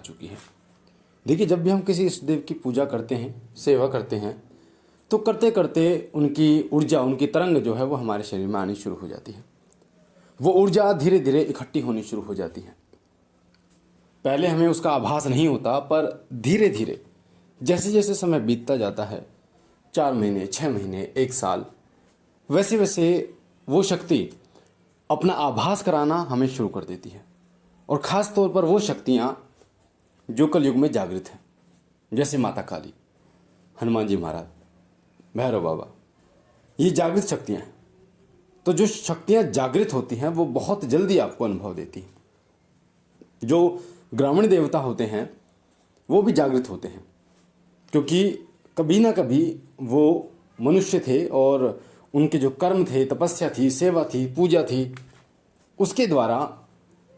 चुकी है। देखिए, जब भी हम किसी इष्ट देव की पूजा करते हैं, सेवा करते हैं, तो करते करते उनकी ऊर्जा, उनकी तरंग जो है वो हमारे शरीर में आनी शुरू हो जाती है। वो ऊर्जा धीरे धीरे इकट्ठी होनी शुरू हो जाती है। पहले हमें उसका आभास नहीं होता, पर धीरे धीरे जैसे जैसे समय बीतता जाता है, 4 महीने, 6 महीने, 1 साल, वैसे वैसे वो शक्ति अपना आभास कराना हमें शुरू कर देती है। और ख़ास तौर पर वो शक्तियाँ जो कलयुग में जागृत हैं, जैसे माता काली, हनुमान जी महाराज, भैरव बाबा, ये जागृत शक्तियाँ हैं। तो जो शक्तियाँ जागृत होती हैं वो बहुत जल्दी आपको अनुभव देती हैं। जो ग्रामीण देवता होते हैं वो भी जागृत होते हैं, क्योंकि कभी ना कभी वो मनुष्य थे और उनके जो कर्म थे, तपस्या थी, सेवा थी, पूजा थी, उसके द्वारा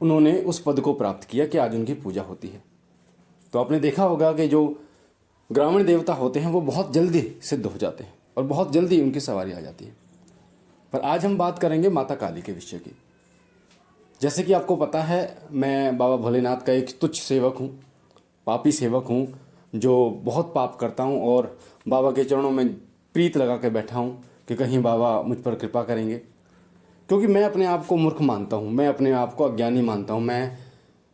उन्होंने उस पद को प्राप्त किया कि आज उनकी पूजा होती है। तो आपने देखा होगा कि जो ग्रामीण देवता होते हैं वो बहुत जल्दी सिद्ध हो जाते हैं और बहुत जल्दी उनकी सवारी आ जाती है। पर आज हम बात करेंगे माता काली के विषय की। जैसे कि आपको पता है, मैं बाबा भोलेनाथ का एक तुच्छ सेवक हूँ, पापी सेवक हूँ, जो बहुत पाप करता हूँ और बाबा के चरणों में प्रीत लगा के बैठा हूँ कि कहीं बाबा मुझ पर कृपा करेंगे। क्योंकि मैं अपने आप को मूर्ख मानता हूँ, मैं अपने आप को अज्ञानी मानता हूँ, मैं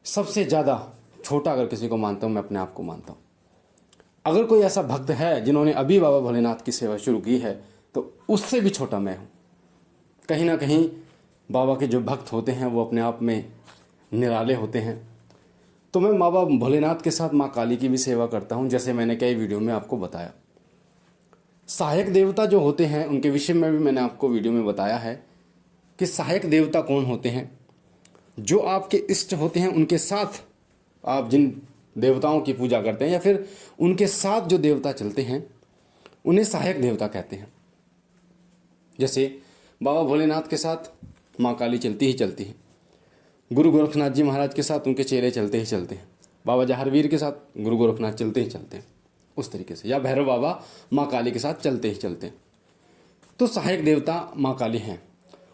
सबसे ज़्यादा छोटा अगर किसी को मानता हूँ, मैं अपने आप को मानता हूँ। अगर कोई ऐसा भक्त है जिन्होंने अभी बाबा भोलेनाथ की सेवा शुरू की है, तो उससे भी छोटा मैं हूँ। कहीं ना कहीं बाबा के जो भक्त होते हैं वो अपने आप में निराले होते हैं। तो मैं बाबा भोलेनाथ के साथ माँ काली की भी सेवा करता हूँ, जैसे मैंने कई वीडियो में आपको बताया। सहायक देवता जो होते हैं उनके विषय में भी मैंने आपको वीडियो में बताया है कि सहायक देवता कौन होते हैं। जो आपके इष्ट होते हैं उनके साथ आप जिन देवताओं की पूजा करते हैं या फिर उनके साथ जो देवता चलते हैं उन्हें सहायक देवता कहते हैं। जैसे बाबा भोलेनाथ के साथ माँ काली चलती ही चलती है, गुरु गोरखनाथ जी महाराज के साथ उनके चेले चलते ही चलते हैं, बाबा जहारवीर के साथ गुरु गोरखनाथ चलते ही चलते हैं, उस तरीके से, या भैरव बाबा माँ काली के साथ चलते ही चलते हैं। तो सहायक देवता माँ काली हैं।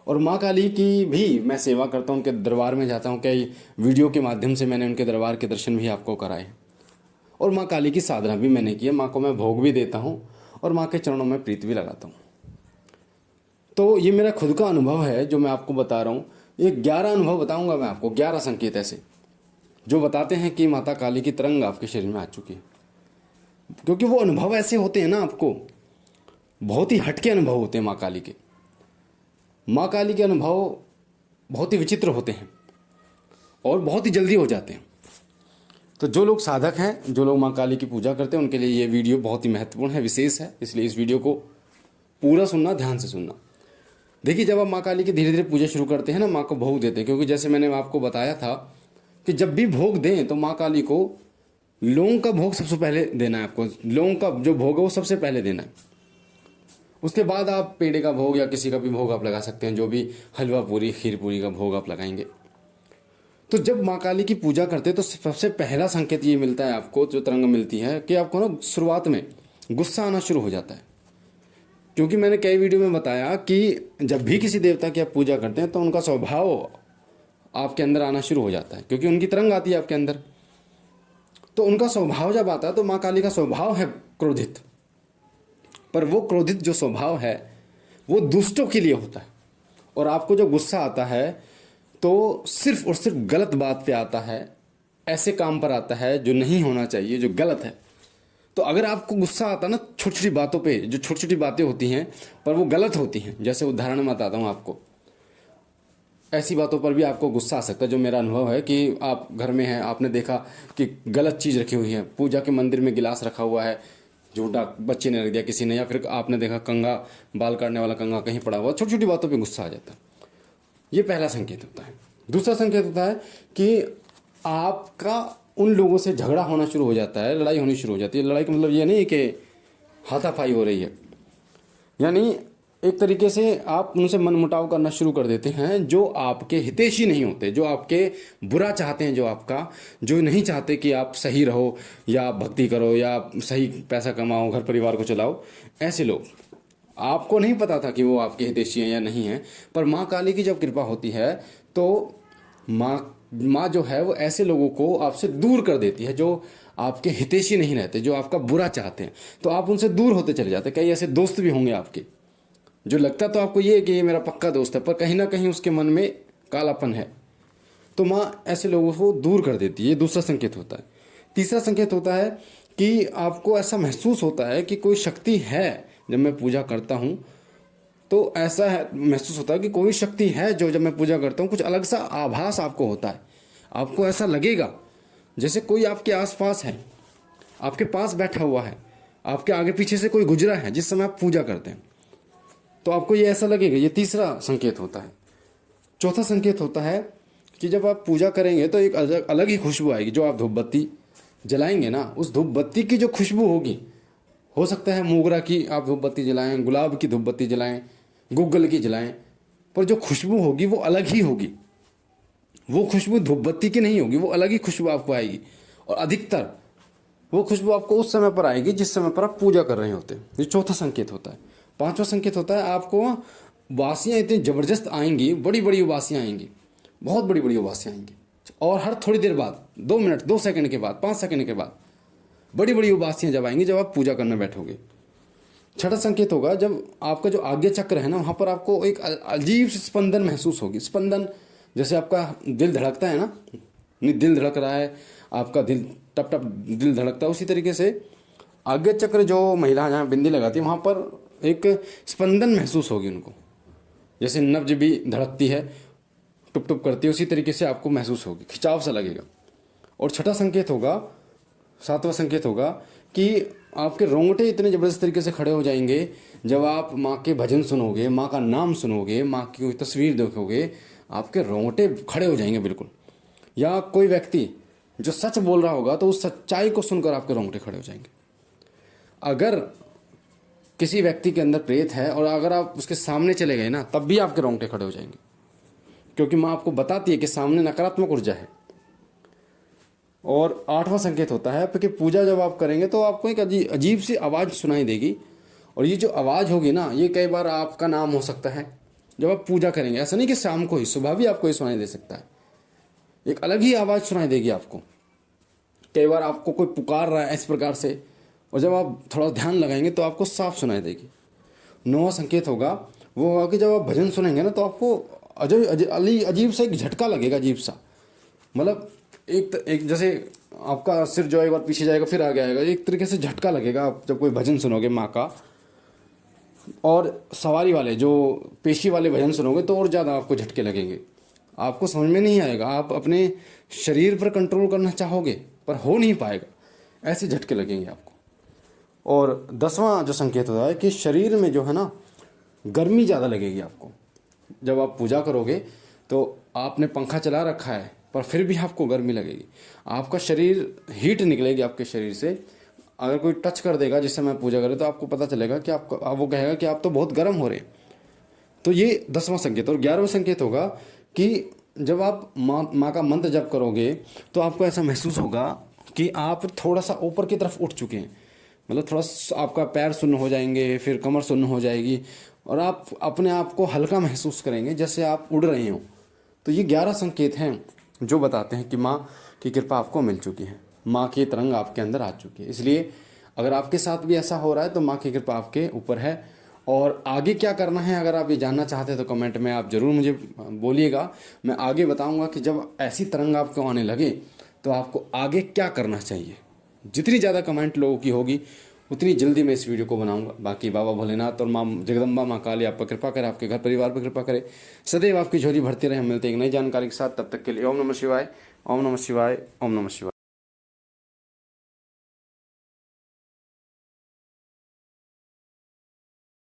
और माँ काली की भी मैं सेवा करता हूँ, उनके दरबार में जाता हूँ, कई वीडियो के माध्यम से मैंने उनके दरबार के दर्शन भी आपको कराए और माँ काली की साधना भी मैंने की है। माँ को मैं भोग भी देता हूँ और माँ के चरणों में प्रीत भी लगाता हूँ। तो ये मेरा खुद का अनुभव है जो मैं आपको बता रहा हूँ। ये 11 अनुभव बताऊँगा मैं आपको, 11 संकेत ऐसे जो बताते हैं कि माता काली की तरंग आपके शरीर में आ चुकी है। क्योंकि वो अनुभव ऐसे होते हैं ना, आपको बहुत ही हटके अनुभव होते हैं माँ काली के। माँ काली के अनुभव बहुत ही विचित्र होते हैं और बहुत ही जल्दी हो जाते हैं। तो जो लोग साधक हैं, जो लोग माँ काली की पूजा करते हैं, उनके लिए ये वीडियो बहुत ही महत्वपूर्ण है, विशेष है। इसलिए इस वीडियो को पूरा सुनना, ध्यान से सुनना। देखिए, जब आप माँ काली की धीरे धीरे पूजा शुरू करते हैं ना, माँ को भोग देते हैं, क्योंकि जैसे मैंने आपको बताया था कि जब भी भोग दें तो माँ काली को लौंग का भोग सबसे पहले देना है। आपको लौंग का जो भोग है वो सबसे पहले देना है। उसके बाद आप पेड़े का भोग या किसी का भी भोग आप लगा सकते हैं, जो भी हलवा पूरी, खीर पूरी का भोग आप लगाएंगे। तो जब माँ काली की पूजा करते हैं तो सबसे पहला संकेत ये मिलता है आपको, जो तरंग मिलती है, कि आपको ना शुरुआत में गुस्सा आना शुरू हो जाता है। क्योंकि मैंने कई वीडियो में बताया कि जब भी किसी देवता की आप पूजा करते हैं तो उनका स्वभाव आपके अंदर आना शुरू हो जाता है, क्योंकि उनकी तरंग आती है आपके अंदर। तो उनका स्वभाव जब आता है तो माँ काली का स्वभाव है क्रोधित, पर वो क्रोधित जो स्वभाव है वो दुष्टों के लिए होता है। और आपको जो गुस्सा आता है तो सिर्फ और सिर्फ गलत बात पे आता है, ऐसे काम पर आता है जो नहीं होना चाहिए, जो गलत है। तो अगर आपको गुस्सा आता है ना छोटी छोटी बातों पे, जो छोटी छोटी बातें होती हैं पर वो गलत होती हैं, जैसे उदाहरण मैं बताता हूँ आपको, ऐसी बातों पर भी आपको गुस्सा आ सकता है। जो मेरा अनुभव है कि आप घर में हैं, आपने देखा कि गलत चीज़ रखी हुई है, पूजा के मंदिर में गिलास रखा हुआ है, झूठा बच्चे ने रख दिया किसी ने, या फिर आपने देखा कंघा, बाल काटने वाला कंघा कहीं पड़ा हुआ, छोटी छोटी बातों पे गुस्सा आ जाता है। ये पहला संकेत होता है। दूसरा संकेत होता है कि आपका उन लोगों से झगड़ा होना शुरू हो जाता है, लड़ाई होनी शुरू हो जाती है। लड़ाई का मतलब ये नहीं कि हाथापाई हो रही है, यानी एक तरीके से आप उनसे मनमुटाव करना शुरू कर देते हैं, जो आपके हितैषी नहीं होते, जो आपके बुरा चाहते हैं, जो नहीं चाहते कि आप सही रहो या आप भक्ति करो या आप सही पैसा कमाओ, घर परिवार को चलाओ। ऐसे लोग, आपको नहीं पता था कि वो आपके हितैषी हैं या नहीं हैं, पर माँ काली की जब कृपा होती है तो माँ माँ जो है वो ऐसे लोगों को आपसे दूर कर देती है जो आपके हितैषी नहीं रहते, जो आपका बुरा चाहते हैं, तो आप उनसे दूर होते चले जाते हैं। कई ऐसे दोस्त भी होंगे आपके जो लगता तो आपको ये है कि ये मेरा पक्का दोस्त है, पर कहीं ना कहीं उसके मन में कालापन है, तो माँ ऐसे लोगों को दूर कर देती है। ये दूसरा संकेत होता है। तीसरा संकेत होता है कि आपको ऐसा महसूस होता है कि कोई शक्ति है। जब मैं पूजा करता हूँ तो ऐसा है, महसूस होता है कि कोई शक्ति है जो जब मैं पूजा करता हूँ कुछ अलग सा आभास आपको होता है। आपको ऐसा लगेगा जैसे कोई आपके आसपास है, आपके पास बैठा हुआ है, आपके आगे पीछे से कोई गुजरा है जिस समय आप पूजा करते हैं, तो आपको ये ऐसा लगेगा। ये तीसरा संकेत होता है। चौथा संकेत होता है कि जब आप पूजा करेंगे तो एक अलग अलग ही खुशबू आएगी। जो आप धूप बत्ती जलाएंगे ना, उस धूप बत्ती की जो खुशबू होगी, हो सकता है मोगरा की आप धूप बत्ती जलाएं, गुलाब की धूप बत्ती जलाएं, गूगल की जलाएं, पर जो खुशबू होगी वो अलग ही होगी। वो खुशबू धूप बत्ती की नहीं होगी, वो अलग ही खुशबू आपको आएगी। और अधिकतर वो खुशबू आपको उस समय पर आएगी जिस समय पर आप पूजा कर रहे होते हैं। ये चौथा संकेत होता है। पांचवा संकेत होता है आपको उबासियाँ इतनी ज़बरदस्त आएंगी, बड़ी बड़ी उबासियाँ आएंगी, बहुत बड़ी बड़ी उबासियाँ आएंगी, और हर थोड़ी देर बाद, 2 मिनट 2 सेकंड के बाद, 5 सेकंड के बाद बड़ी बड़ी उबासियाँ जब आएंगी जब आप पूजा करने बैठोगे। छठा संकेत होगा जब आपका जो आज्ञा चक्र है ना, वहाँ पर आपको एक अजीब सी स्पंदन महसूस होगी। स्पंदन जैसे आपका दिल धड़कता है ना, दिल धड़क रहा है, आपका दिल टप टप दिल धड़कता है, उसी तरीके से आज्ञा चक्र जो महिला जहाँ बिंदी लगाती है वहाँ पर एक स्पंदन महसूस होगी उनको। जैसे नब्ज भी धड़कती है, टुप टुप करती है, उसी तरीके से आपको महसूस होगी, खिंचाव सा लगेगा। और छठा संकेत होगा, सातवां संकेत होगा कि आपके रोंगटे इतने ज़बरदस्त तरीके से खड़े हो जाएंगे जब आप माँ के भजन सुनोगे, माँ का नाम सुनोगे, माँ की कोई तस्वीर देखोगे, आपके रोंगटे खड़े हो जाएंगे बिल्कुल। या कोई व्यक्ति जो सच बोल रहा होगा तो उस सच्चाई को सुनकर आपके रोंगटे खड़े हो जाएंगे। अगर किसी व्यक्ति के अंदर प्रेत है और अगर आप उसके सामने चले गए ना, तब भी आपके रोंगटे खड़े हो जाएंगे, क्योंकि माँ आपको बताती है कि सामने नकारात्मक ऊर्जा है। और आठवां संकेत होता है कि पूजा जब आप करेंगे तो आपको एक अजीब सी आवाज़ सुनाई देगी, और ये जो आवाज़ होगी ना, ये कई बार आपका नाम हो सकता है जब आप पूजा करेंगे। ऐसा नहीं कि शाम को ही, सुबह भी आपको ये सुनाई दे सकता है। एक अलग ही आवाज़ सुनाई देगी आपको। कई बार आपको कोई पुकार रहा है इस प्रकार से, और जब आप थोड़ा ध्यान लगाएंगे तो आपको साफ सुनाई देगी। नौवां संकेत होगा वो होगा कि जब आप भजन सुनेंगे ना तो आपको अजीब सा एक झटका लगेगा, अजीब सा, मतलब एक जैसे आपका सिर जो है एक बार पीछे जाएगा फिर आगे आएगा, एक तरीके से झटका लगेगा आप जब कोई भजन सुनोगे माँ का। और सवारी वाले जो पेशी वाले भजन सुनोगे तो और ज़्यादा आपको झटके लगेंगे, आपको समझ में नहीं आएगा, आप अपने शरीर पर कंट्रोल करना चाहोगे पर हो नहीं पाएगा, ऐसे झटके लगेंगे आपको। और 10वां जो संकेत होता है कि शरीर में जो है ना गर्मी ज़्यादा लगेगी आपको। जब आप पूजा करोगे तो आपने पंखा चला रखा है पर फिर भी आपको गर्मी लगेगी, आपका शरीर हीट निकलेगी आपके शरीर से। अगर कोई टच कर देगा जिस समय पूजा करे तो आपको पता चलेगा कि आपको, वो कहेगा कि आप तो बहुत गर्म हो रहे हैं। तो ये 10वां संकेत। और 11वां संकेत होगा कि जब आप माँ का मंत्र जप करोगे तो आपको ऐसा महसूस होगा कि आप थोड़ा सा ऊपर की तरफ उठ चुके हैं, मतलब थोड़ा आपका पैर सुन्न हो जाएंगे, फिर कमर सुन्न हो जाएगी, और आप अपने आप को हल्का महसूस करेंगे जैसे आप उड़ रहे हो। तो ये 11 संकेत हैं जो बताते हैं कि माँ की कृपा आपको मिल चुकी है, माँ की तरंग आपके अंदर आ चुकी है। इसलिए अगर आपके साथ भी ऐसा हो रहा है तो माँ की कृपा आपके ऊपर है। और आगे क्या करना है अगर आप ये जानना चाहते हैं तो कमेंट में आप ज़रूर मुझे बोलिएगा, मैं आगे बताऊंगा कि जब ऐसी तरंग आपको आने लगे तो आपको आगे क्या करना चाहिए। जितनी ज़्यादा कमेंट लोगों की होगी उतनी जल्दी मैं इस वीडियो को बनाऊंगा। बाकी बाबा भोलेनाथ और माँ जगदम्बा माँ काली आप पर कृपा करे, आपके घर परिवार पर कृपा करे, सदैव आपकी झोली भरती रहे। हम मिलते हैं एक नई जानकारी के साथ, तब तक के लिए ओम नमः शिवाय, ओम नमः शिवाय, ओम नमः शिवाय।